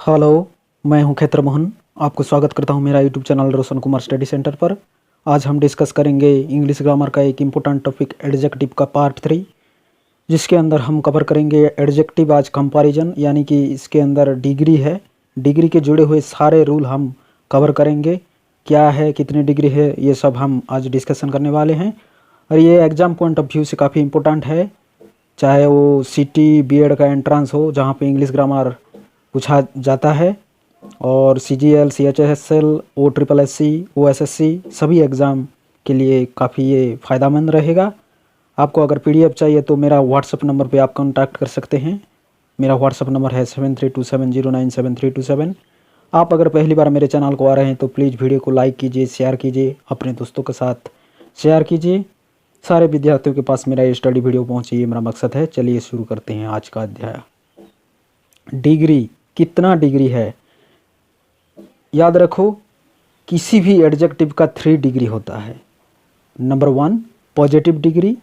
Hello, मैं हूं खेत्र मोहन। आपको स्वागत करता हूं मेरा YouTube channel Roshan Kumar study centre पर। आज हम डिस्कस करेंगे इंग्लिश ग्रामर का एक इम्पोर्टेंट टॉपिक एडजेक्टिव का पार्ट 3, जिसके अंदर हम कवर करेंगे एडजेक्टिव आज कंपैरिजन, यानी कि इसके अंदर डिग्री है। डिग्री के जुड़े हुए सारे रूल हम कवर करेंगे। क्या है, कितनी डिग्री है, ये सब हम आज डिस्कशन करने वाले हैं। और ये एग्ज़ाम पॉइंट ऑफ व्यू से काफ़ी इम्पोर्टेंट है, चाहे वो सीटी बीएड का एंट्रेंस हो जहाँ पे इंग्लिश ग्रामर पूछा जाता है, और CGL, CHSL, OSSC, OSSC सभी एग्ज़ाम के लिए काफ़ी ये फ़ायदेमंद रहेगा। आपको अगर PDF चाहिए तो मेरा व्हाट्सअप नंबर पे आप कांटेक्ट कर सकते हैं। मेरा व्हाट्सअप नंबर है 7327097327। आप अगर पहली बार मेरे चैनल को आ रहे हैं तो प्लीज़ वीडियो को लाइक कीजिए, शेयर कीजिए, अपने दोस्तों के साथ शेयर कीजिए। सारे विद्यार्थियों के पास मेरा ये स्टडी वीडियो पहुँचे, ये मेरा मकसद है। चलिए शुरू करते हैं आज का अध्याय। डिग्री, कितना डिग्री है? याद रखो, किसी भी एडजेक्टिव का 3 डिग्री होता है। Number 1 positive degree,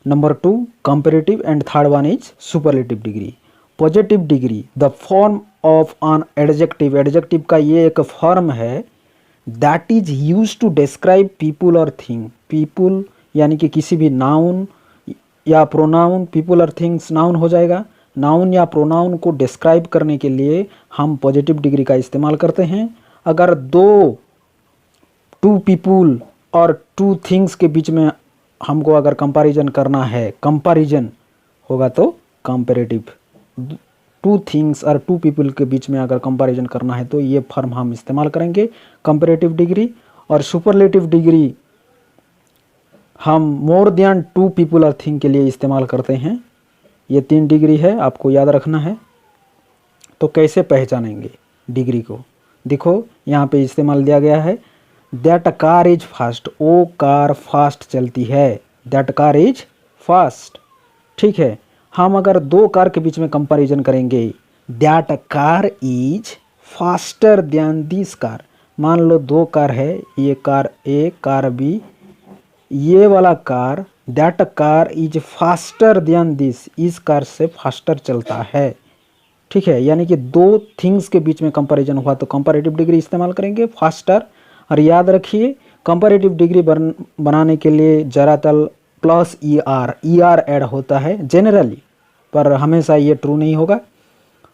number 2 comparative, and third one is superlative degree. Positive degree, the form of an adjective. Adjective का ये एक फॉर्म है that is use to describe people और थिंग। पीपुल यानी कि किसी भी नाउन या प्रोनाउन, पीपुल और थिंग्स नाउन हो जाएगा। नाउन या प्रोनाउन को डिस्क्राइब करने के लिए हम पॉजिटिव डिग्री का इस्तेमाल करते हैं। अगर टू पीपुल और टू थिंग्स के बीच में हमको अगर कंपैरिजन करना है, कंपैरिजन होगा तो कंपैरेटिव। टू थिंग्स और टू पीपल के बीच में अगर कंपैरिजन करना है तो ये फॉर्म हम इस्तेमाल करेंगे, कंपैरेटिव डिग्री। और सुपरलेटिव डिग्री हम मोर देन टू पीपल और थिंग के लिए इस्तेमाल करते हैं। ये 3 डिग्री है, आपको याद रखना है। तो कैसे पहचानेंगे डिग्री को? देखो, यहाँ पे इस्तेमाल दिया गया है दैट कार इज फास्ट। वो कार फास्ट चलती है, दैट कार इज फास्ट। ठीक है, हम अगर 2 कार के बीच में कंपैरिजन करेंगे, that car is faster than this car. मान लो 2 कार है, ये कार ए, कार बी। ये वाला car, that car is faster than this, इस कार से फास्टर चलता है। ठीक है, यानी कि 2 थिंग्स के बीच में कंपैरिजन हुआ तो कंपैरेटिव डिग्री इस्तेमाल करेंगे, फास्टर। और याद रखिए, कंपैरेटिव डिग्री बनाने के लिए ज़्यादातर प्लस ER ऐड होता है जनरली, पर हमेशा ये ट्रू नहीं होगा।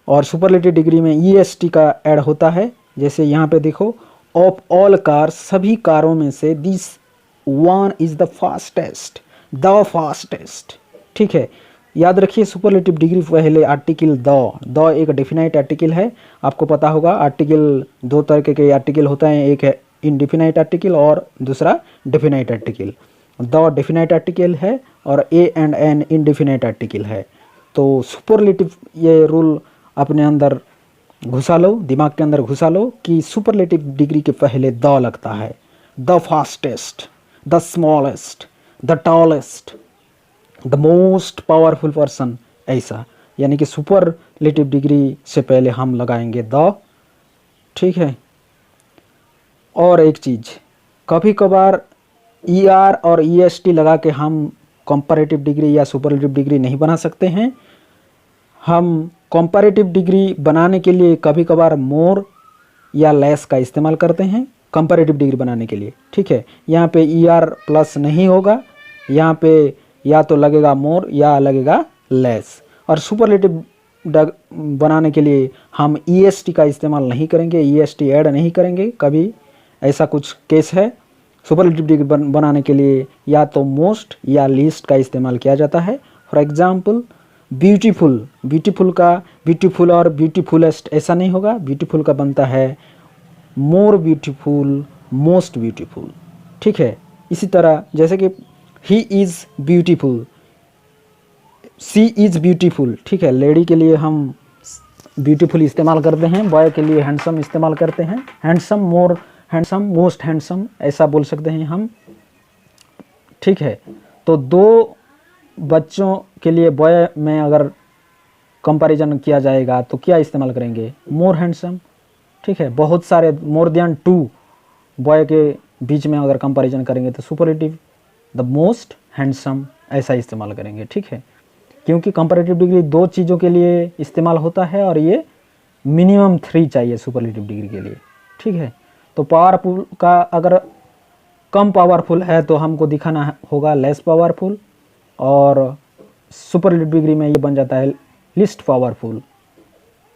और सुपरलेटिव डिग्री में EST का ऐड होता है। जैसे यहाँ पे देखो, ऑफ ऑल कार, सभी कारों में से this one is the fastest, the fastest. ठीक है, याद रखिए सुपरलेटिव डिग्री पहले आर्टिकल द एक डेफिनाइट आर्टिकल है। आपको पता होगा आर्टिकल 2 तरह के आर्टिकल होता है, एक है इनडिफिनाइट आर्टिकल और दूसरा definite article. The definite article है और a and an indefinite article है। तो सुपरलेटिव ये रूल अपने अंदर घुसा लो, दिमाग के अंदर घुसा लो कि सुपरलेटिव डिग्री के पहले द लगता है। The fastest, the smallest, the tallest, the most powerful person, ऐसा। यानी कि सुपरलेटिव डिग्री से पहले हम लगाएंगे द। ठीक है, और एक चीज़, कभी कभार ER और EST लगा के हम कंपैरेटिव डिग्री या सुपरलेटिव डिग्री नहीं बना सकते हैं। हम कंपैरेटिव डिग्री बनाने के लिए कभी कभार मोर या लेस का इस्तेमाल करते हैं कंपैरेटिव डिग्री बनाने के लिए। ठीक है, यहाँ पे ER प्लस नहीं होगा, यहाँ पे या तो लगेगा मोर या लगेगा लेस। और सुपरलेटिव बनाने के लिए हम EST का इस्तेमाल नहीं करेंगे, EST ऐड नहीं करेंगे कभी। ऐसा कुछ केस है। सुपरलेटिव डिग्री बनाने के लिए या तो मोस्ट या लीस्ट का इस्तेमाल किया जाता है। फॉर एग्जाम्पल ब्यूटीफुल, ब्यूटीफुल का ब्यूटीफुल और ब्यूटीफुलेस्ट ऐसा नहीं होगा। ब्यूटीफुल का बनता है मोर ब्यूटीफुल, मोस्ट ब्यूटीफुल। ठीक है, इसी तरह जैसे कि he is beautiful, she is beautiful. ठीक है, लेडी के लिए हम ब्यूटीफुल इस्तेमाल करते हैं, बॉय के लिए हैंडसम इस्तेमाल करते हैं। हैंडसम, मोर हैंडसम, मोस्ट हैंडसम ऐसा बोल सकते हैं हम। ठीक है, तो 2 बच्चों के लिए बॉय में अगर कंपैरिजन किया जाएगा तो क्या इस्तेमाल करेंगे? मोर हैंडसम। ठीक है, बहुत सारे मोर देन 2 बॉय के बीच में अगर कंपैरिजन करेंगे तो सुपरलेटिव, द मोस्ट हैंडसम ऐसा इस्तेमाल करेंगे। ठीक है, क्योंकि कंपैरेटिव डिग्री 2 चीज़ों के लिए इस्तेमाल होता है और ये मिनिमम 3 चाहिए सुपरलेटिव डिग्री के लिए, ठीक है। तो पावरफुल का अगर कम पावरफुल है तो हमको दिखाना होगा लेस पावरफुल, और सुपरलेटिव डिग्री में ये बन जाता है लिस्ट पावरफुल।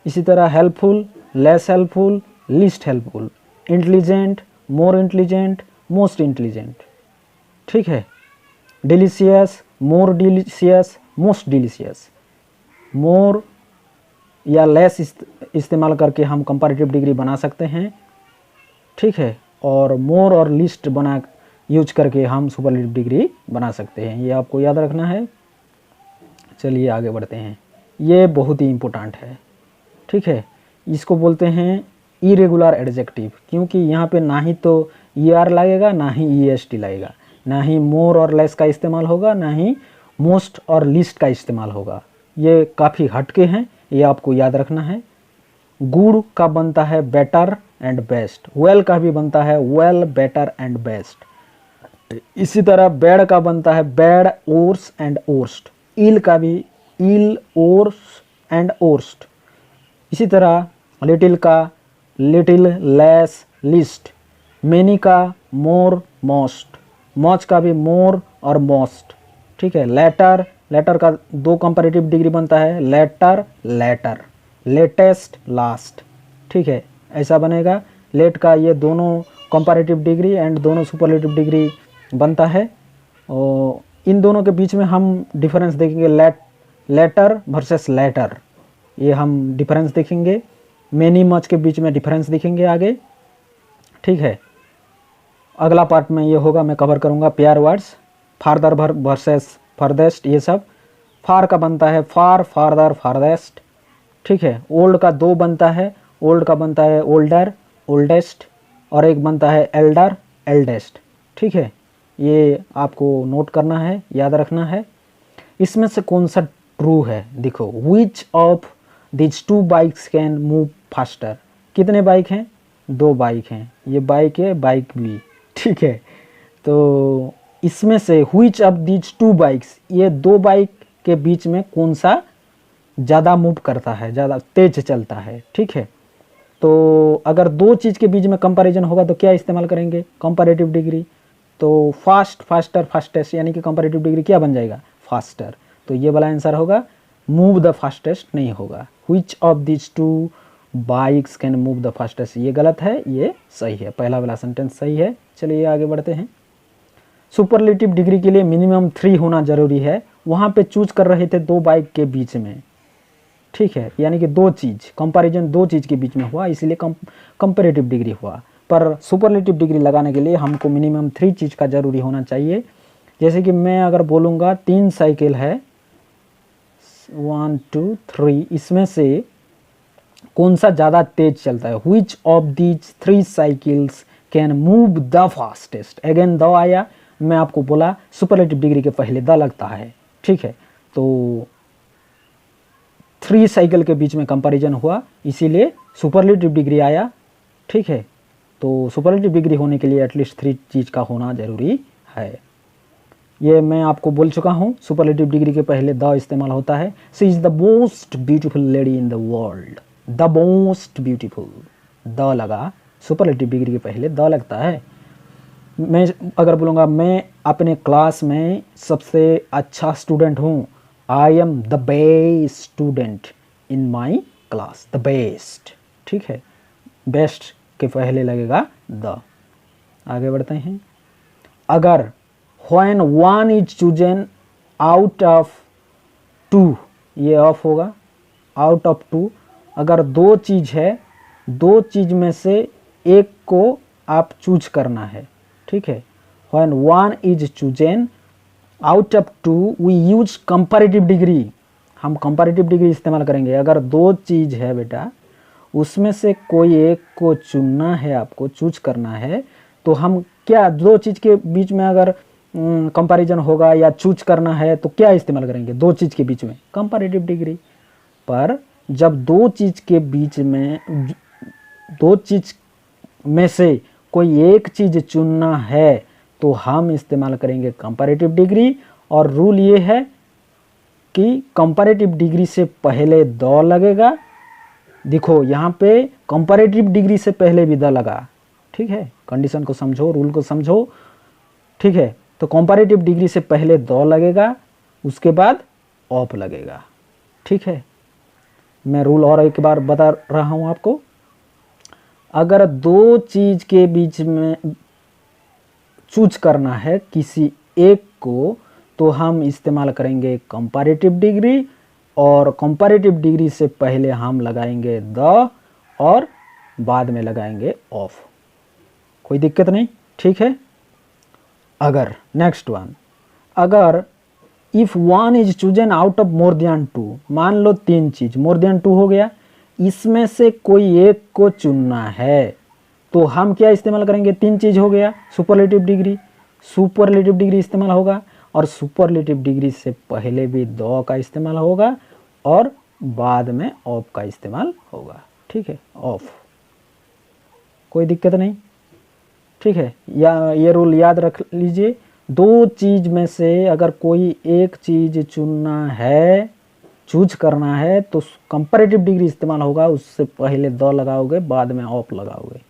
इसी तरह helpful, less helpful, least helpful, intelligent, more intelligent, most intelligent, ठीक है। डिलीशियस, मोर डिलीशियस, मोस्ट डिलीशियस। मोर या लेस इस्तेमाल करके हम कंपैरेटिव डिग्री बना सकते हैं, ठीक है। और मोर और लिस्ट बना यूज करके हम सुपरलेटिव डिग्री बना सकते हैं, ये आपको याद रखना है। चलिए आगे बढ़ते हैं, ये बहुत ही इम्पोर्टेंट है, ठीक है। इसको बोलते हैं इरेगुलर एडजेक्टिव, क्योंकि यहाँ पे ना ही तो ER लगेगा, ना ही EST लगेगा, ना ही मोर और लेस का इस्तेमाल होगा, ना ही मोस्ट और लिस्ट का इस्तेमाल होगा। ये काफ़ी हटके हैं, ये आपको याद रखना है। गुड का बनता है बेटर एंड बेस्ट, वेल का भी बनता है वेल, बेटर एंड बेस्ट। इसी तरह बैड का बनता है बैड, ओर्स एंड ओर्स्ट। इल का भी इल, ओर्स एंड ओर्स्ट। इसी तरह लिटिल का लिटिल, लेस, लिस्ट। मेनी का मोर, मोस्ट। मच का भी मोर और मोस्ट, ठीक है। लेटर, लेटर का 2 कंपैरेटिव डिग्री बनता है, लेटर, लेटर, लेटेस्ट, लास्ट, ठीक है, ऐसा बनेगा। लेट का ये दोनों कंपैरेटिव डिग्री एंड दोनों सुपरलेटिव डिग्री बनता है। और इन दोनों के बीच में हम डिफरेंस देखेंगे, लेटर वर्सेस लेटर, ये हम डिफरेंस देखेंगे। मेनी, मच के बीच में डिफरेंस दिखेंगे आगे, ठीक है। अगला पार्ट में ये होगा, मैं कवर करूँगा pair words, farther versus farthest, ये सब। फार का बनता है फार, फार्दर, फार्देस्ट, ठीक है। ओल्ड का 2 बनता है, ओल्ड का बनता है ओल्डर, ओल्डेस्ट, और एक बनता है एल्डर, एल्डेस्ट, ठीक है। ये आपको नोट करना है, याद रखना है। इसमें से कौन सा ट्रू है, देखो, which of this 2 bikes can move faster. कितने बाइक हैं, 2 बाइक हैं, ये बाइक है, बाइक भी, ठीक है। तो इसमें से व्हिच ऑफ दीज 2 बाइक्स, ये 2 बाइक के बीच में कौन सा ज़्यादा मूव करता है, ज़्यादा तेज चलता है, ठीक है। तो अगर 2 चीज़ के बीच में कंपैरिजन होगा तो क्या इस्तेमाल करेंगे, कंपैरेटिव डिग्री। तो फास्ट, फास्टर, फास्टेस्ट, यानी कि कंपैरेटिव डिग्री क्या बन जाएगा, फास्टर। तो ये वाला आंसर होगा, मूव द फास्टेस्ट नहीं होगा। Which of this 2 bikes can move the fastest, ये गलत है, ये सही है, पहला वाला सेंटेंस सही है। चलिए आगे बढ़ते हैं। सुपरलेटिव डिग्री के लिए मिनिमम 3 होना जरूरी है। वहाँ पे चूज कर रहे थे 2 बाइक के बीच में, ठीक है, यानी कि 2 चीज़, कंपैरिजन 2 चीज़ के बीच में हुआ, इसलिए कंपैरेटिव डिग्री हुआ। पर सुपरलेटिव डिग्री लगाने के लिए हमको मिनिमम 3 चीज़ का ज़रूरी होना चाहिए। जैसे कि मैं अगर बोलूँगा 3 साइकिल है, 1 2 3, इसमें से कौन सा ज़्यादा तेज चलता है, which of these 3 cycles can move the fastest. Again the आया, मैं आपको बोला सुपरलेटिव डिग्री के पहले द लगता है, ठीक है। तो 3 साइकिल के बीच में कंपैरिजन हुआ, इसीलिए सुपरलेटिव डिग्री आया, ठीक है। तो सुपरलेटिव डिग्री होने के लिए एटलीस्ट 3 चीज़ का होना ज़रूरी है। ये मैं आपको बोल चुका हूँ, सुपरलेटिव डिग्री के पहले द इस्तेमाल होता है। She is the most beautiful lady in the world, the most beautiful, the लगा, सुपरलेटिव डिग्री के पहले द लगता है। मैं अगर बोलूँगा मैं अपने क्लास में सबसे अच्छा स्टूडेंट हूँ, I am the best student in my class, the best, ठीक है। बेस्ट के पहले लगेगा द। आगे बढ़ते हैं। अगर when one is chosen out of 2, ये ऑफ होगा, आउट ऑफ 2। अगर 2 चीज़ है, 2 चीज़ में से एक को आप चूज करना है, ठीक है। when one is chosen out of 2 we use comparative degree, हम कंपैरेटिव डिग्री इस्तेमाल करेंगे। अगर 2 चीज़ है बेटा, उसमें से कोई एक को चुनना है, आपको चूज करना है, तो हम क्या 2 चीज़ के बीच में अगर कंपैरिजन होगा या चूज करना है तो क्या इस्तेमाल करेंगे, 2 चीज़ के बीच में कंपैरेटिव डिग्री। पर जब 2 चीज़ के बीच में, 2 चीज़ में से कोई एक चीज़ चुनना है तो हम इस्तेमाल करेंगे कंपैरेटिव डिग्री। और रूल ये है कि कंपैरेटिव डिग्री से पहले द लगेगा देखो यहाँ पे कंपैरेटिव डिग्री से पहले भी द लगा, ठीक है, कंडीशन को समझो, रूल को समझो, ठीक है। तो कंपैरेटिव डिग्री से पहले द लगेगा, उसके बाद ऑफ लगेगा, ठीक है। मैं रूल और एक बार बता रहा हूँ आपको। अगर दो चीज के बीच में चूज करना है किसी एक को, तो हम इस्तेमाल करेंगे कंपैरेटिव डिग्री, और कंपैरेटिव डिग्री से पहले हम लगाएंगे द और बाद में लगाएंगे ऑफ, कोई दिक्कत नहीं, ठीक है। अगर नेक्स्ट वन, अगर if one is chosen out of more than two, मान लो तीन चीज, मोर देन टू हो गया, इसमें से कोई एक को चुनना है, तो हम क्या इस्तेमाल करेंगे, तीन चीज हो गया, सुपरलेटिव डिग्री, सुपरलेटिव डिग्री इस्तेमाल होगा, और सुपरलेटिव डिग्री से पहले भी द का इस्तेमाल होगा और बाद में ऑफ का इस्तेमाल होगा, ठीक है, ऑफ, कोई दिक्कत नहीं, ठीक है। या ये रूल याद रख लीजिए, दो चीज में से अगर कोई एक चीज चुनना है, चूज करना है, तो कंपैरेटिव डिग्री इस्तेमाल होगा, उससे पहले द लगाओगे, बाद में ऑफ लगाओगे।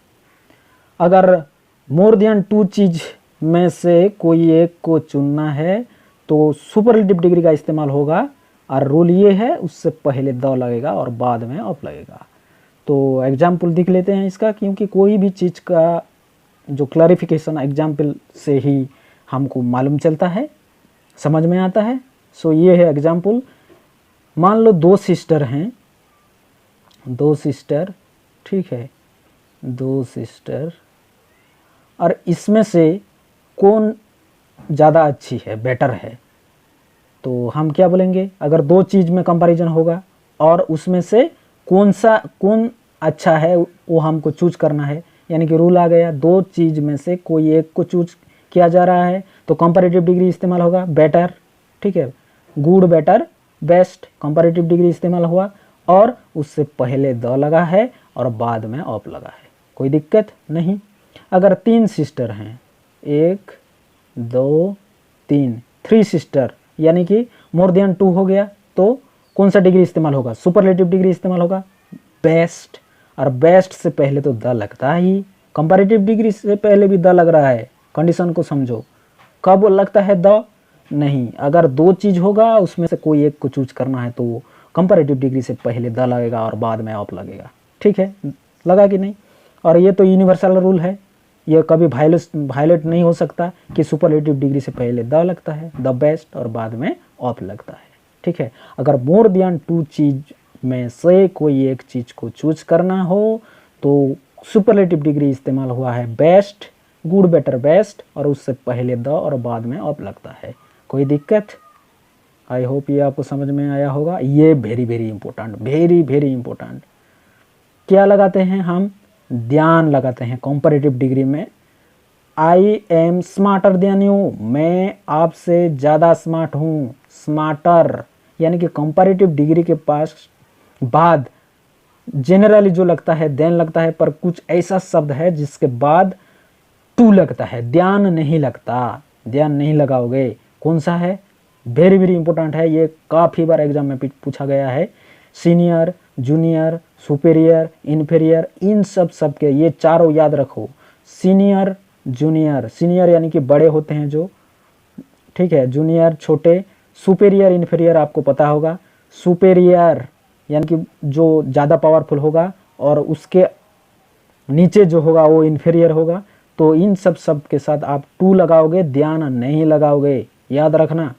अगर मोर देन टू चीज में से कोई एक को चुनना है, तो सुपरलेटिव डिग्री का इस्तेमाल होगा, और रूल ये है, उससे पहले द लगेगा और बाद में ऑफ लगेगा। तो एग्जाम्पल देख लेते हैं इसका, क्योंकि कोई भी चीज़ का जो क्लैरिफिकेशन एग्जाम्पल से ही हमको मालूम चलता है, समझ में आता है। सो ये है एग्जाम्पल। मान लो दो सिस्टर हैं, दो सिस्टर, ठीक है, दो सिस्टर, और इसमें से कौन ज़्यादा अच्छी है, बेटर है, तो हम क्या बोलेंगे, अगर दो चीज़ में कंपैरिजन होगा और उसमें से कौन अच्छा है वो हमको चूज करना है, यानी कि रूल आ गया, दो चीज़ में से कोई एक को चूज किया जा रहा है, तो कंपैरेटिव डिग्री इस्तेमाल होगा, बेटर, ठीक है, good, better, best, comparative degree इस्तेमाल हुआ, और उससे पहले द लगा है और बाद में ऑफ लगा है, कोई दिक्कत नहीं। अगर तीन सिस्टर हैं, एक, दो, तीन, थ्री सिस्टर, यानी कि मोर देन टू हो गया, तो कौन सा डिग्री इस्तेमाल होगा, सुपरलेटिव डिग्री इस्तेमाल होगा, बेस्ट, और बेस्ट से पहले तो द लगता ही, कंपैरेटिव डिग्री से पहले भी द लग रहा है, कंडीशन को समझो, कब लगता है द, नहीं, अगर दो चीज होगा उसमें से कोई एक को चूज करना है, तो कंपैरेटिव डिग्री से पहले द लगेगा और बाद में ऑफ लगेगा, ठीक है, लगा कि नहीं। और ये तो यूनिवर्सल रूल है, ये कभी वायलेट नहीं हो सकता कि सुपरलेटिव डिग्री से पहले द लगता है, द बेस्ट, और बाद में ऑफ लगता है, ठीक है। अगर मोर देन टू चीज में से कोई एक चीज को चूज करना हो, तो सुपरलेटिव डिग्री इस्तेमाल हुआ है, बेस्ट, गुड, बेटर, बेस्ट, और उससे पहले द और बाद में ऑफ लगता है, कोई दिक्कत। आई होप ये आपको समझ में आया होगा। ये very very important, very very important, क्या लगाते हैं हम, ध्यान लगाते हैं कंपैरेटिव डिग्री में, आई एम स्मार्टर देन यू, मैं आपसे ज़्यादा स्मार्ट हूँ, स्मार्टर, यानी कि कंपैरेटिव डिग्री के पास बाद जनरली जो लगता है देन लगता है, पर कुछ ऐसा शब्द है जिसके बाद टू लगता है, ध्यान नहीं लगता, ध्यान नहीं लगाओगे, कौन सा है, वेरी वेरी इंपॉर्टेंट है, ये काफ़ी बार एग्जाम में पूछा गया है। सीनियर, जूनियर, सुपेरियर, इन्फीरियर, इन सब के ये चारों याद रखो, सीनियर, जूनियर, सीनियर यानी कि बड़े होते हैं जो, ठीक है, जूनियर छोटे, सुपेरियर, इन्फीरियर आपको पता होगा, सुपेरियर यानी कि जो ज़्यादा पावरफुल होगा, और उसके नीचे जो होगा वो इन्फीरियर होगा, तो इन सब के साथ आप टू लगाओगे, ध्यान नहीं लगाओगे, याद रखना।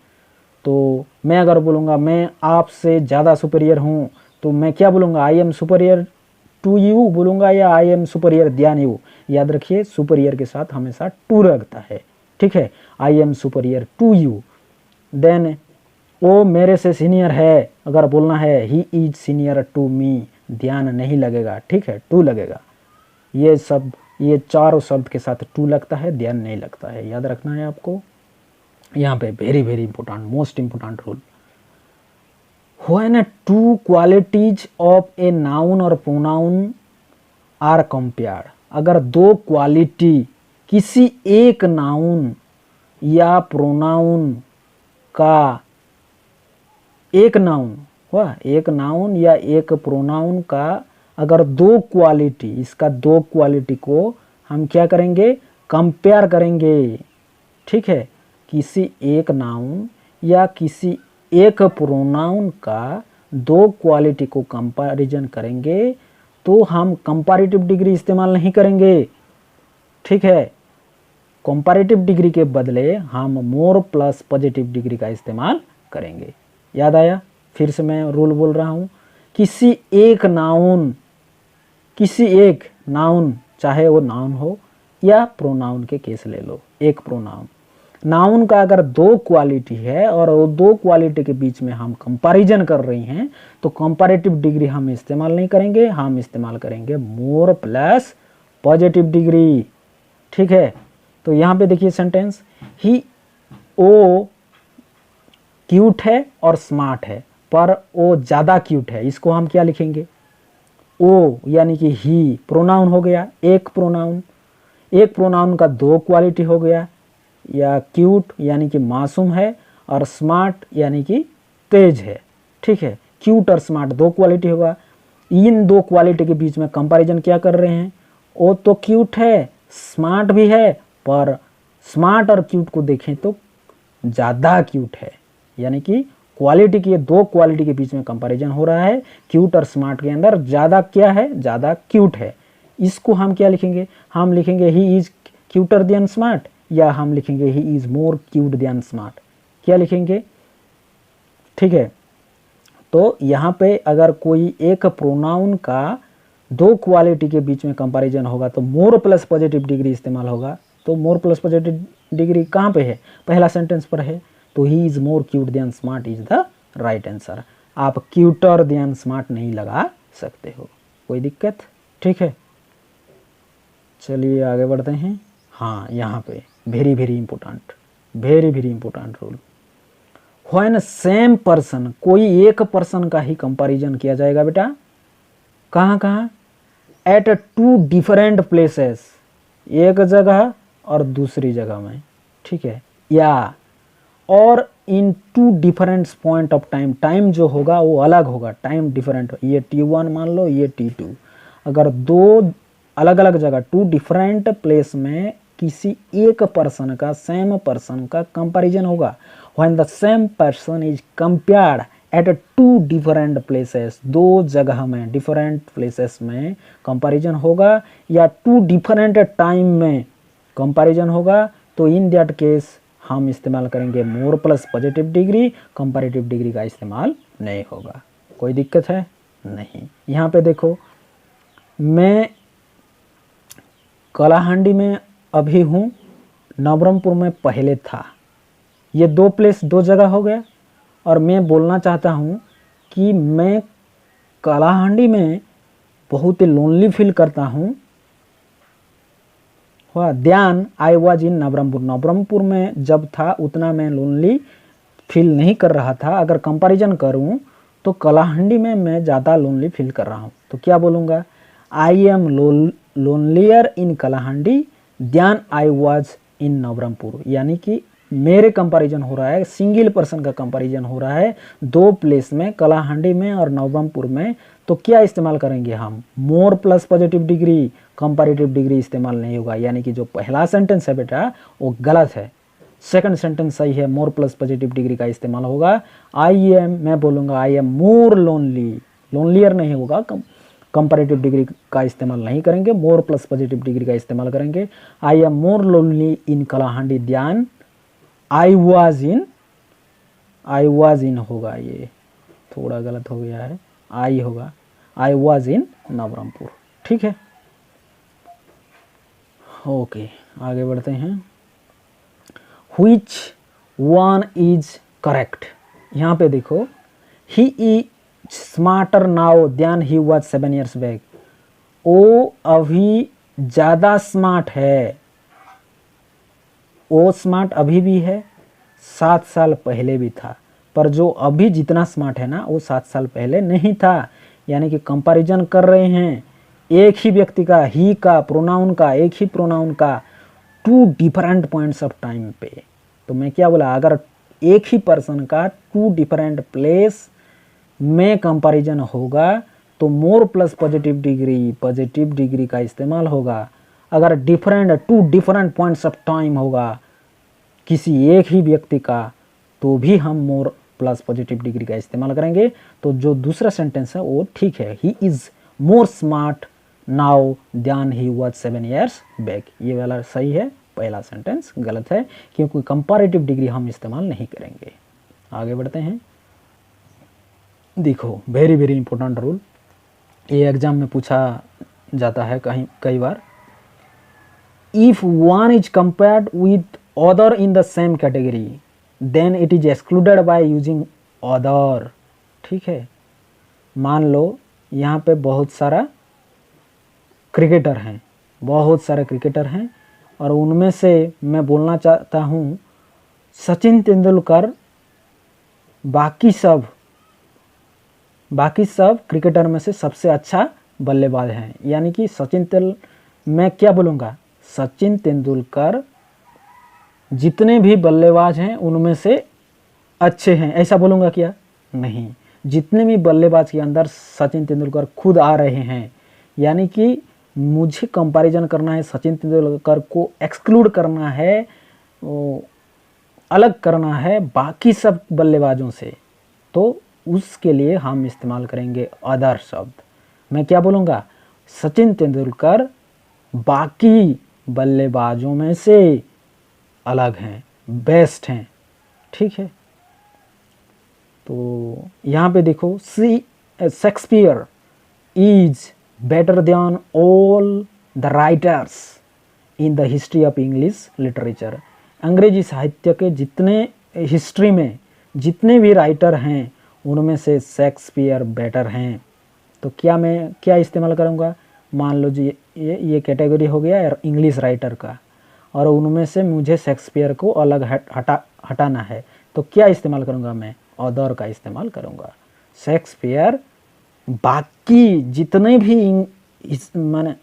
तो मैं अगर बोलूँगा मैं आपसे ज़्यादा सुपीरियर हूँ, तो मैं क्या बोलूँगा, I am superior to you बोलूँगा, या I am superior than you, याद रखिए सुपीरियर के साथ हमेशा टू लगता है, ठीक है, I am superior to you. Then वो मेरे से सीनियर है, अगर बोलना है he is senior to me, than नहीं लगेगा, ठीक है, टू लगेगा। ये चारों शब्द के साथ टू लगता है, ध्यान नहीं लगता है, याद रखना है आपको। यहाँ पे very very important, most important rule, when two qualities of a noun और प्रोनाउन आर कंपेयर्ड, अगर दो क्वालिटी किसी एक नाउन या प्रोनाउन का, एक नाउन हुआ, एक नाउन या एक प्रोनाउन का अगर दो क्वालिटी, इसका दो क्वालिटी को हम क्या करेंगे, कंपेयर करेंगे, ठीक है, किसी एक नाउन या किसी एक प्रोनाउन का दो क्वालिटी को कंपैरिजन करेंगे तो हम कंपैरेटिव डिग्री इस्तेमाल नहीं करेंगे, ठीक है। कंपैरेटिव डिग्री के बदले हम मोर प्लस पॉजिटिव डिग्री का इस्तेमाल करेंगे। याद आया? फिर से मैं रूल बोल रहा हूँ, किसी एक नाउन चाहे वो नाउन हो या प्रोनाउन के केस ले लो, एक प्रोनाउन, नाउन का अगर दो क्वालिटी है और वो दो क्वालिटी के बीच में हम कंपैरिजन कर रही हैं तो कंपैरेटिव डिग्री हम इस्तेमाल नहीं करेंगे, हम इस्तेमाल करेंगे मोर प्लस पॉजिटिव डिग्री, ठीक है। तो यहाँ पे देखिए सेंटेंस, ही ओ क्यूट है और स्मार्ट है, पर वो ज़्यादा क्यूट है, इसको हम क्या लिखेंगे, ओ यानी कि ही प्रोनाउन हो गया, एक प्रोनाउन का दो क्वालिटी हो गया, या क्यूट यानी कि मासूम है और स्मार्ट यानी कि तेज है, ठीक है। क्यूट और स्मार्ट दो क्वालिटी होगा, इन दो क्वालिटी के बीच में कंपैरिजन क्या कर रहे हैं, वो तो क्यूट है स्मार्ट भी है, पर स्मार्ट और क्यूट को देखें तो ज़्यादा क्यूट है, यानी कि क्वालिटी की दो क्वालिटी के बीच में कंपैरिजन हो रहा है, क्यूट और स्मार्ट के अंदर ज़्यादा क्या है, ज़्यादा क्यूट है। इसको हम क्या लिखेंगे, हम लिखेंगे he is cuter than smart, या हम लिखेंगे he is more cute than smart, क्या लिखेंगे, ठीक है। तो यहाँ पे अगर कोई एक प्रोनाउन का दो क्वालिटी के बीच में कंपैरिजन होगा तो मोर प्लस पॉजिटिव डिग्री इस्तेमाल होगा। तो मोर प्लस पॉजिटिव डिग्री कहाँ पे है, पहला सेंटेंस पर है, तो he is more cute than smart is the right answer. आप क्यूटर देन स्मार्ट नहीं लगा सकते हो, कोई दिक्कत, ठीक है। चलिए आगे बढ़ते हैं। हाँ, यहाँ पे very very important rule, when same person, कोई एक पर्सन का ही कंपैरिजन किया जाएगा बेटा, कहाँ, एट टू डिफरेंट प्लेसेस, एक जगह और दूसरी जगह में, ठीक है, या और in two different point of time, time जो होगा वो अलग होगा, टाइम डिफरेंट, ये T1 मान लो, ये T2, अगर दो अलग अलग जगह टू डिफरेंट प्लेस में किसी एक पर्सन का, सेम पर्सन का कंपैरिजन होगा, when the same person is compared at two different places, दो जगह में डिफरेंट प्लेसेस में कंपैरिजन होगा, या टू डिफरेंट टाइम में कंपैरिजन होगा, तो इन दैट केस हम इस्तेमाल करेंगे more plus positive degree, comparative degree का इस्तेमाल नहीं होगा। कोई दिक्कत है? नहीं। यहाँ पे देखो, मैं कलाहांडी में अभी हूँ, नवरंगपुर में पहले था, ये दो प्लेस दो जगह हो गया, और मैं बोलना चाहता हूँ कि मैं कलाहांडी में बहुत ही लोनली फील करता हूँ, ध्यान आई वॉज इन नवरंगपुर, नवरंगपुर में जब था उतना मैं लोनली फील नहीं कर रहा था। अगर कंपैरिजन करूं तो कलाहांडी में मैं ज़्यादा लोनली फील कर रहा हूं, तो क्या बोलूँगा, I am lonelier in Kalahandi than I was in Nabarangpur, यानी कि मेरे कंपैरिजन हो रहा है, सिंगल पर्सन का कंपैरिजन हो रहा है दो प्लेस में, कलाहांडी में और नवरंगपुर में, तो क्या इस्तेमाल करेंगे हम, more plus positive degree, comparative degree इस्तेमाल नहीं होगा। यानी कि जो पहला सेंटेंस है बेटा वो गलत है, सेकंड सेंटेंस सही है, मोर प्लस पॉजिटिव डिग्री का इस्तेमाल होगा। आई एम, मैं बोलूँगा I am more lonely, lonelier नहीं होगा, कंपैरेटिव डिग्री का इस्तेमाल नहीं करेंगे, मोर प्लस पॉजिटिव डिग्री का इस्तेमाल करेंगे। I am more lonely in Kalahandi than I was in होगा, ये थोड़ा गलत हो गया है, आई होगा, आई वॉज इन नवरंगपुर, ठीक है। ओके, आगे बढ़ते हैं। व्हिच वन इज करेक्ट, यहाँ पे देखो, he is smarter now than he was 7 years back, वो अभी ज़्यादा स्मार्ट है, वो स्मार्ट अभी भी है, 7 साल पहले भी था, पर जो अभी जितना स्मार्ट है ना वो 7 साल पहले नहीं था। यानी कि कंपैरिजन कर रहे हैं एक ही व्यक्ति का, ही का प्रोनाउन का, एक ही प्रोनाउन का two different points of time पे। तो मैं क्या बोला, अगर एक ही पर्सन का टू डिफरेंट प्लेस में कंपैरिजन होगा तो मोर प्लस पॉजिटिव डिग्री का इस्तेमाल होगा। अगर two different points of time होगा किसी एक ही व्यक्ति का, तो भी हम मोर प्लस पॉजिटिव डिग्री का इस्तेमाल करेंगे। तो जो दूसरा सेंटेंस है वो ठीक है, he is more smart now than he was 7 years back, ये वाला सही है। पहला सेंटेंस गलत है क्योंकि कंपैरेटिव डिग्री हम इस्तेमाल नहीं करेंगे। आगे बढ़ते हैं। देखो वेरी वेरी इंपॉर्टेंट रूल, ये एग्जाम में पूछा जाता है कई बार। If one is compared with other in the same category then it is excluded by using other. ठीक है, मान लो यहाँ पे बहुत सारे क्रिकेटर हैं और उनमें से मैं बोलना चाहता हूँ सचिन तेंदुलकर बाकी सब क्रिकेटर में से सबसे अच्छा बल्लेबाज हैं। यानी कि मैं क्या बोलूँगा, सचिन तेंदुलकर जितने भी बल्लेबाज हैं उनमें से अच्छे हैं, ऐसा बोलूँगा क्या? नहीं, जितने भी बल्लेबाज के अंदर सचिन तेंदुलकर खुद आ रहे हैं, यानी कि मुझे कंपैरिजन करना है, सचिन तेंदुलकर को एक्सक्लूड करना है, अलग करना है बाकी सब बल्लेबाजों से, तो उसके लिए हम इस्तेमाल करेंगे अदर शब्द। मैं क्या बोलूँगा, सचिन तेंदुलकर बाकी बल्लेबाजों में से अलग हैं, बेस्ट हैं। ठीक है, तो यहाँ पे देखो Shakespeare is better than all the writers in the history of English literature. अंग्रेजी साहित्य के हिस्ट्री में जितने भी राइटर हैं उनमें से शेक्सपियर बेटर हैं। तो मैं क्या इस्तेमाल करूँगा, मान लो जी ये कैटेगरी हो गया इंग्लिश राइटर का, और उनमें से मुझे शेक्सपियर को अलग हटाना है, तो क्या इस्तेमाल करूँगा, मैं अदर का इस्तेमाल करूँगा। शेक्सपियर बाकी जितने भी माने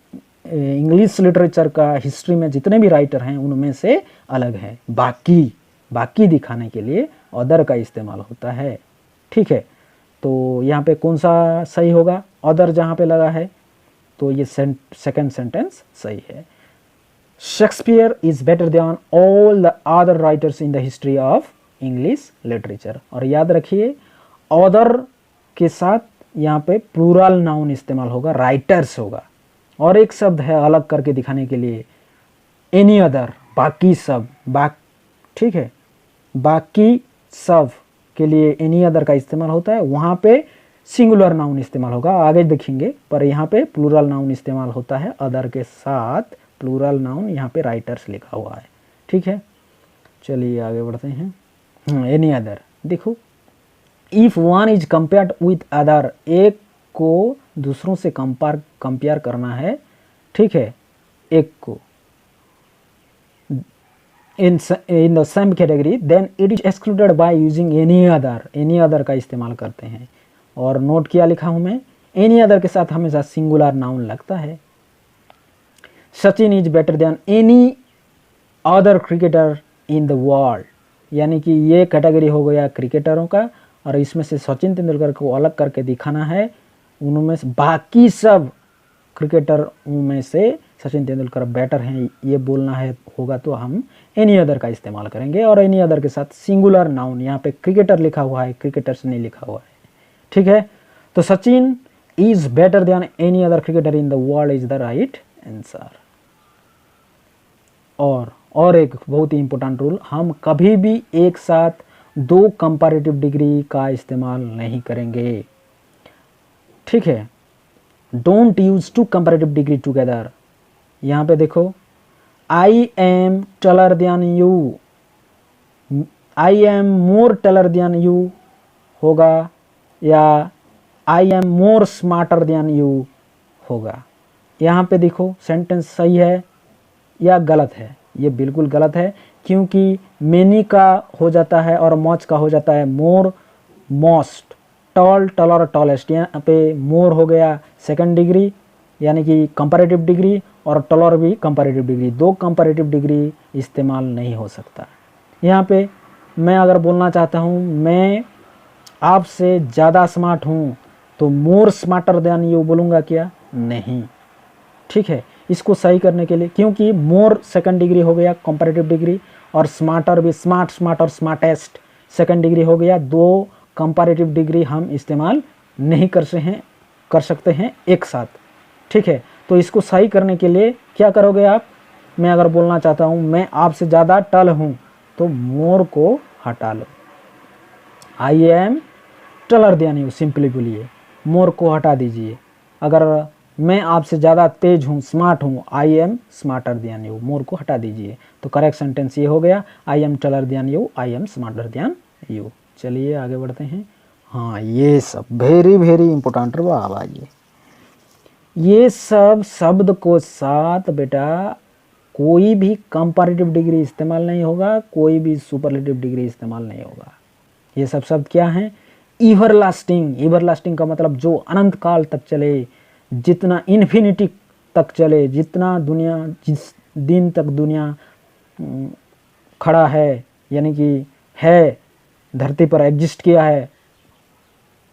इंग्लिश लिटरेचर का हिस्ट्री में जितने भी राइटर हैं उनमें से अलग है, बाकी दिखाने के लिए अदर का इस्तेमाल होता है। ठीक है, तो यहाँ पे कौन सा सही होगा, अदर जहाँ पे लगा है, तो ये सेकंड सेंटेंस सही है। Shakespeare is better than all the other writers in the history of English literature. और याद रखिए अदर के साथ यहाँ पे प्लूरल नाउन इस्तेमाल होगा, राइटर्स होगा, और एक शब्द है अलग करके दिखाने के लिए एनी अदर, बाकी सब। ठीक है, बाकी सब के लिए एनी अदर का इस्तेमाल होता है, वहाँ पे सिंगुलर नाउन इस्तेमाल होगा, आगे देखेंगे, पर यहाँ पे प्लूरल नाउन इस्तेमाल होता है। अदर के साथ प्लूरल नाउन, यहाँ पे राइटर्स लिखा हुआ है। ठीक है, चलिए आगे बढ़ते हैं। एनी अदर, देखो if one is compared with other, एक को दूसरों से कंपेयर करना है। ठीक है, एक को in the same category then it is excluded by using any other का इस्तेमाल करते हैं। और नोट किया लिखा हूं मैं, एनी अदर के साथ हमेशा सिंगुलर नाउन लगता है। Sachin is better than any other cricketer in the world, यानी कि ये कैटेगरी हो गया क्रिकेटरों का, और इसमें से सचिन तेंदुलकर को अलग करके दिखाना है, उनमें से बाकी सब क्रिकेटर में से सचिन तेंदुलकर बेटर हैं, ये बोलना है होगा, तो हम एनी अदर का इस्तेमाल करेंगे। और एनी अदर के साथ सिंगुलर नाउन, यहाँ पे क्रिकेटर लिखा हुआ है, क्रिकेटर्स नहीं लिखा हुआ है। ठीक है, तो Sachin is better than any other cricketer in the world is the right answer. और एक बहुत ही इंपॉर्टेंट रूल, हम कभी भी एक साथ दो कंपैरेटिव डिग्री का इस्तेमाल नहीं करेंगे। ठीक है, don't use two comparative degree together. यहाँ पे देखो I am taller than you, I am more taller than you होगा, या I am more smarter than you होगा। यहाँ पे देखो सेंटेंस सही है या गलत है, ये बिल्कुल गलत है, क्योंकि मेनी का हो जाता है और मच का हो जाता है मोर, मोस्ट, टॉल, टलर, टॉलेस्ट। यहाँ पे मोर हो गया सेकंड डिग्री यानी कि कंपैरेटिव डिग्री, और टलर भी कंपैरेटिव डिग्री, दो कंपैरेटिव डिग्री इस्तेमाल नहीं हो सकता। यहाँ पे मैं अगर बोलना चाहता हूँ मैं आपसे ज़्यादा स्मार्ट हूँ, तो मोर स्मार्टर देन यू बोलूँगा क्या? नहीं। ठीक है, इसको सही करने के लिए, क्योंकि मोर सेकंड डिग्री हो गया कंपैरेटिव डिग्री, और स्मार्टर भी स्मार्ट और स्मार्टेस्ट सेकंड डिग्री हो गया। दो कंपैरेटिव डिग्री हम इस्तेमाल नहीं कर सकते हैं एक साथ। ठीक है, तो इसको सही करने के लिए क्या करोगे आप? मैं अगर बोलना चाहता हूँ मैं आपसे ज़्यादा टल हूँ, तो मोर को हटा लो। I am taller than you, simply बोलिए, मोर को हटा दीजिए। अगर मैं आपसे ज़्यादा तेज हूँ, स्मार्ट हूँ, I am smarter than you, more को हटा दीजिए। तो करेक्ट सेंटेंस ये हो गया, I am taller than you, I am smarter than you. चलिए आगे बढ़ते हैं। हाँ, ये सब वेरी वेरी इंपॉर्टेंट बाबा। ये सब शब्द को साथ बेटा कोई भी कंपैरेटिव डिग्री इस्तेमाल नहीं होगा, कोई भी सुपरलेटिव डिग्री इस्तेमाल नहीं होगा। ये सब शब्द क्या हैं? एवरलास्टिंग। एवरलास्टिंग का मतलब जो अनंत काल तक चले, जितना इन्फिनिटी तक चले, जितना दुनिया, जिस दिन तक दुनिया खड़ा है, यानी कि है, धरती पर एग्जिस्ट किया है,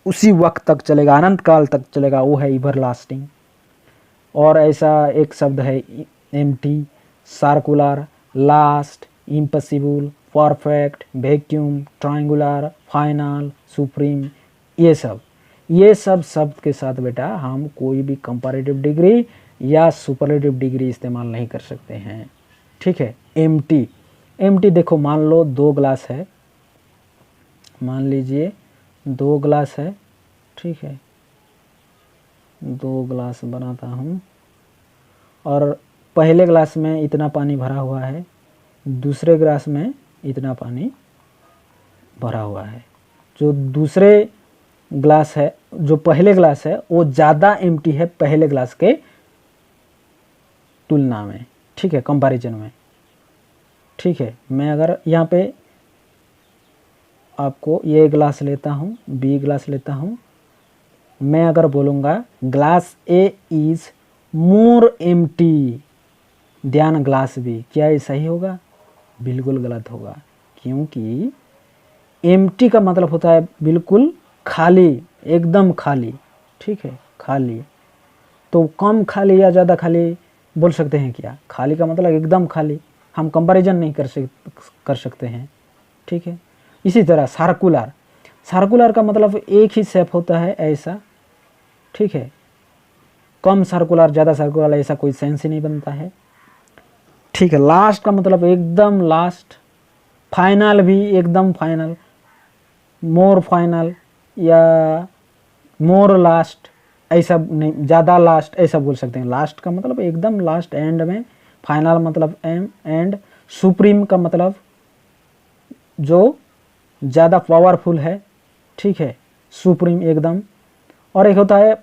उसी वक्त तक चलेगा, अनंत काल तक चलेगा, वो है एवरलास्टिंग। और ऐसा एक शब्द है empty, circular, last, impossible, perfect, vacuum, triangular, final, supreme. ये सब शब्द के साथ बेटा हम कोई भी कंपैरेटिव डिग्री या सुपरलेटिव डिग्री इस्तेमाल नहीं कर सकते हैं। ठीक है, एम्प्टी देखो, मान लो 2 ग्लास है, मान लीजिए 2 ग्लास है। ठीक है, 2 ग्लास बनाता हूँ, और पहले ग्लास में इतना पानी भरा हुआ है, दूसरे ग्लास में इतना पानी भरा हुआ है। जो दूसरे ग्लास है, जो पहले ग्लास है, वो ज़्यादा एम्प्टी है पहले ग्लास के तुलना में। ठीक है, कंपैरिजन में। ठीक है, मैं अगर यहाँ पे आपको ये ग्लास लेता हूँ, बी ग्लास लेता हूँ, मैं अगर बोलूँगा glass A is more empty than glass B, क्या ये सही होगा? बिल्कुल गलत होगा, क्योंकि एम्प्टी का मतलब होता है बिल्कुल खाली, एकदम खाली। ठीक है, खाली। तो कम खाली या ज़्यादा खाली बोल सकते हैं क्या? खाली का मतलब एकदम खाली, हम कंपैरिजन नहीं कर सकते हैं। ठीक है, इसी तरह सर्कुलर का मतलब एक ही शेप होता है, ऐसा। ठीक है, कम सर्कुलर, ज़्यादा सर्कुलर, ऐसा कोई सेंस ही नहीं बनता है। ठीक है, लास्ट का मतलब एकदम लास्ट, फाइनल भी एकदम फाइनल, मोर फाइनल या मोर लास्ट, ऐसा नहीं, ज़्यादा लास्ट ऐसा बोल सकते हैं। लास्ट का मतलब एकदम लास्ट, एंड में, फाइनल मतलब एंड, सुप्रीम का मतलब जो ज़्यादा पावरफुल है। ठीक है, सुप्रीम एकदम। और एक होता है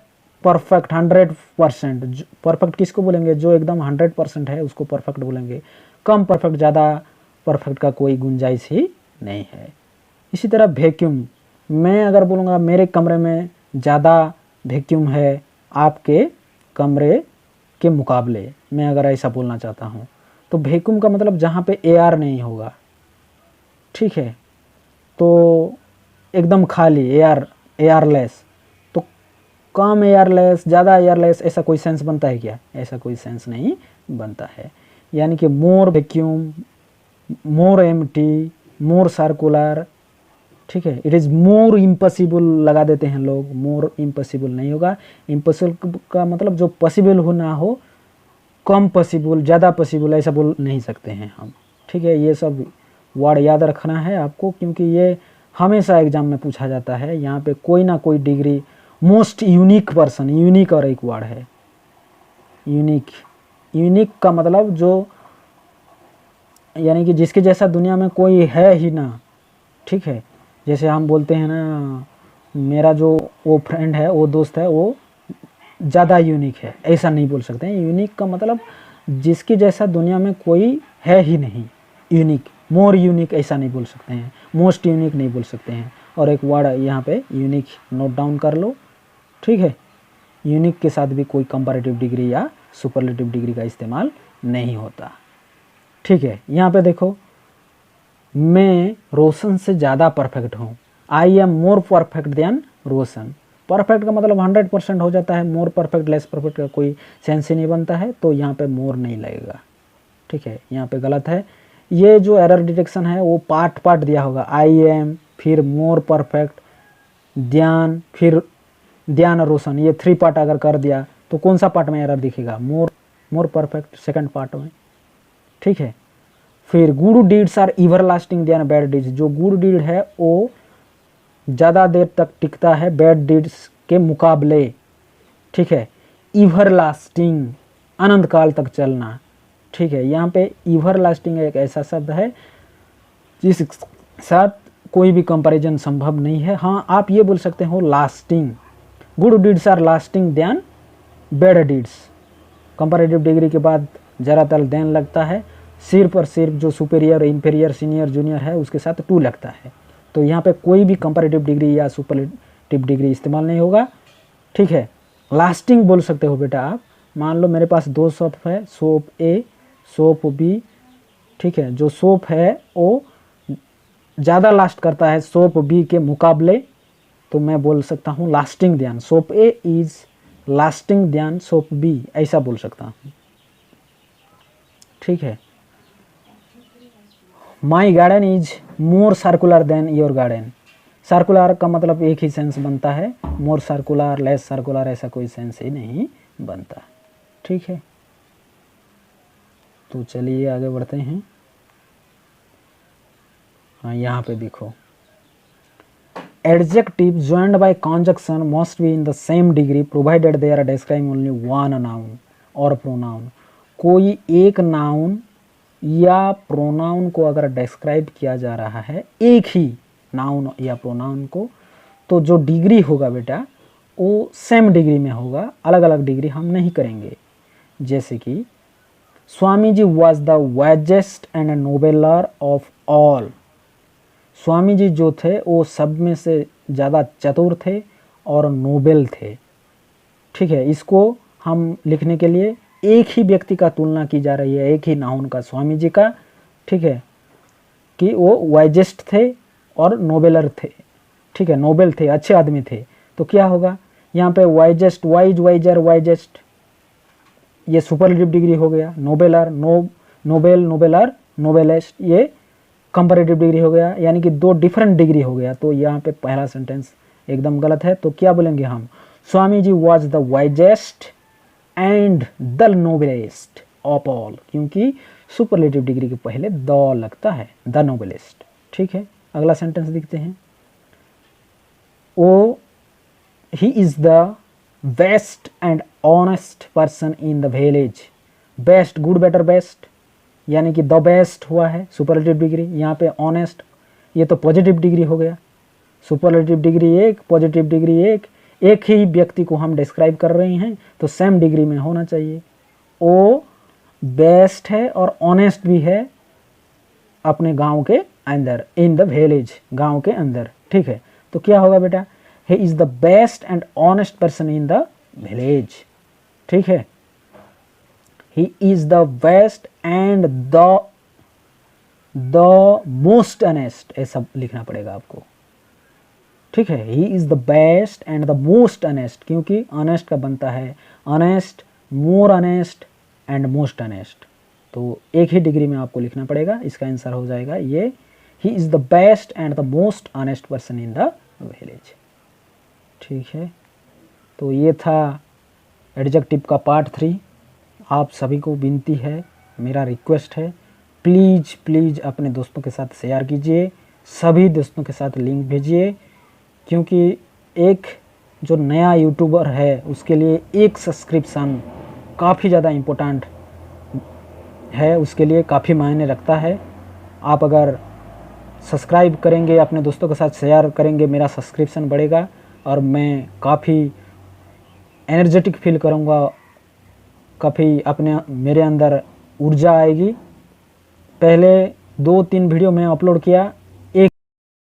परफेक्ट, 100%। परफेक्ट किसको बोलेंगे? जो एकदम 100% है उसको परफेक्ट बोलेंगे। कम परफेक्ट, ज़्यादा परफेक्ट का कोई गुंजाइश ही नहीं है। इसी तरह वैक्यूम, मैं अगर बोलूँगा मेरे कमरे में ज़्यादा वैक्यूम है आपके कमरे के मुकाबले, मैं अगर ऐसा बोलना चाहता हूँ, तो वैक्यूम का मतलब जहाँ पे एयर नहीं होगा। ठीक है, तो एकदम खाली, एयरलेस। तो कम एयरलेस, ज़्यादा एयरलेस, ऐसा कोई सेंस बनता है क्या? ऐसा कोई सेंस नहीं बनता है। यानी कि मोर वैक्यूम, मोर एम्प्टी, मोर सर्कुलर। ठीक है, इट इज़ मोर इम्पॉसिबल लगा देते हैं लोग, मोर इम्पॉसिबल नहीं होगा। इम्पॉसिबल का मतलब जो पॉसिबल हो ना हो, कम पॉसिबल, ज़्यादा पॉसिबल, ऐसा बोल नहीं सकते हैं हम। ठीक है, ये सब वर्ड याद रखना है आपको, क्योंकि ये हमेशा एग्जाम में पूछा जाता है। यहाँ पे कोई ना कोई degree, most unique person, unique और एक वर्ड है यूनिक का मतलब जो, यानी कि जिसके जैसा दुनिया में कोई है ही ना। ठीक है, जैसे हम बोलते हैं ना, मेरा जो वो फ्रेंड है, वो दोस्त है, वो ज़्यादा यूनिक है, ऐसा नहीं बोल सकते हैं। यूनिक का मतलब जिसके जैसा दुनिया में कोई है ही नहीं। यूनिक, मोर यूनिक ऐसा नहीं बोल सकते हैं, मोस्ट यूनिक नहीं बोल सकते हैं। और एक वर्ड यहाँ पे यूनिक नोट डाउन कर लो। ठीक है, यूनिक के साथ भी कोई कंपैरेटिव डिग्री या सुपरलेटिव डिग्री का इस्तेमाल नहीं होता। ठीक है, यहाँ पे देखो, मैं रोशन से ज़्यादा परफेक्ट हूँ, I am more perfect than Roshan. Perfect का मतलब 100% हो जाता है, मोर परफेक्ट लेस परफेक्ट का कोई सेंस ही नहीं बनता है, तो यहाँ पे मोर नहीं लगेगा। ठीक है, यहाँ पे गलत है। ये जो एरर डिटेक्शन है वो पार्ट पार्ट दिया होगा, आई एम, फिर मोर परफेक्ट, ध्यान, फिर ध्यान रोशन, ये 3 पार्ट अगर कर दिया तो कौन सा पार्ट में एरर दिखेगा? मोर परफेक्ट सेकंड पार्ट में। ठीक है, फिर good deeds are ever lasting than bad deeds, जो गुड डीड है वो ज़्यादा देर तक टिकता है बैड डीड्स के मुकाबले। ठीक है, एवर लास्टिंग, अनंत काल तक चलना। ठीक है, यहाँ पे एवर लास्टिंग एक ऐसा शब्द है जिस साथ कोई भी कंपैरिजन संभव नहीं है। हाँ, आप ये बोल सकते हो lasting, good deeds are lasting than bad deeds. Comparative degree के बाद ज़्यादातर देन लगता है, सिर पर सिर्फ जो सुपीरियर, इंफीरियर, सीनियर, जूनियर है उसके साथ टू लगता है। तो यहाँ पे कोई भी कंपैरेटिव डिग्री या सुपरलेटिव डिग्री इस्तेमाल नहीं होगा। ठीक है, लास्टिंग बोल सकते हो बेटा आप। मान लो मेरे पास 2 सोप है, सोप ए, सोप बी। ठीक है, जो सोप है वो ज़्यादा लास्ट करता है सोप बी के मुकाबले, तो मैं बोल सकता हूँ lasting than, soap A is lasting than soap B, ऐसा बोल सकता हूँ। ठीक है, my garden is more circular than your garden. Circular का मतलब एक ही सेंस बनता है, मोर सर्कुलर, लेस सर्कुलर ऐसा कोई सेंस ही नहीं बनता। ठीक है, तो चलिए आगे बढ़ते हैं। हाँ, यहाँ पे देखो, adjective joined by conjunction must be in the same degree provided they are describe only one noun और प्रोनाउन। कोई एक नाउन या प्रोनाउन को अगर डिस्क्राइब किया जा रहा है, एक ही नाउन या प्रोनाउन को, तो जो डिग्री होगा बेटा वो सेम डिग्री में होगा, अलग अलग डिग्री हम नहीं करेंगे। जैसे कि Swami ji was the wisest and nobler of all. Swami ji जो थे वो सब में से ज़्यादा चतुर थे और नोबेल थे। ठीक है, इसको हम लिखने के लिए एक ही व्यक्ति का तुलना की जा रही है, एक ही नाउन का, स्वामी जी का। ठीक है, कि वो वाइजेस्ट थे और नोबेलर थे। ठीक है, नोबेल थे, अच्छे आदमी थे। तो क्या होगा यहाँ पे? वाइजेस्ट, वाइज, वाइजर, वाइजेस्ट, ये सुपरलेटिव डिग्री हो गया। नोबेलर, नोबेल, नोबेलर, नोबेलेस्ट, ये कंपैरेटिव डिग्री हो गया, यानी कि 2 डिफरेंट डिग्री हो गया। तो यहाँ पे पहला सेंटेंस एकदम गलत है। तो क्या बोलेंगे हम? Swami ji was the wisest and the noblest of all, क्योंकि सुपरलेटिव डिग्री के पहले द लगता है, द नोबेलेस्ट। ठीक है, अगला सेंटेंस देखते हैं। Oh he is the best and honest person in the village. Best, good, better, best, यानी कि द बेस्ट हुआ है सुपरलेटिव डिग्री। यहाँ पे ऑनेस्ट, ये तो पॉजिटिव डिग्री हो गया। सुपरलेटिव डिग्री एक, पॉजिटिव डिग्री एक, एक ही व्यक्ति को हम डिस्क्राइब कर रहे हैं तो सेम डिग्री में होना चाहिए। ओ बेस्ट है और ऑनेस्ट भी है अपने गांव के अंदर, इन द विलेज, गांव के अंदर। ठीक है, तो क्या होगा बेटा? ही is the best and honest person in the village. ठीक है, he is the best and the most honest, ऐसा लिखना पड़ेगा आपको। ठीक है, he is the best and the most honest, क्योंकि ऑनेस्ट का बनता है honest, more honest and most honest. तो एक ही डिग्री में आपको लिखना पड़ेगा। इसका आंसर हो जाएगा ये, ही is the best and the most honest person in the village. ठीक है, तो ये था एडजेक्टिव का पार्ट 3। आप सभी को विनती है, मेरा रिक्वेस्ट है, प्लीज़ प्लीज़ अपने दोस्तों के साथ शेयर कीजिए, सभी दोस्तों के साथ लिंक भेजिए, क्योंकि एक जो नया यूट्यूबर है उसके लिए एक सब्सक्रिप्शन काफ़ी ज़्यादा इम्पोर्टेंट है, उसके लिए काफ़ी मायने रखता है। आप अगर सब्सक्राइब करेंगे, अपने दोस्तों के साथ शेयर करेंगे, मेरा सब्सक्रिप्शन बढ़ेगा और मैं काफ़ी एनर्जेटिक फील करूँगा, काफ़ी अपने मेरे अंदर ऊर्जा आएगी। पहले 2-3 वीडियो मैं अपलोड किया,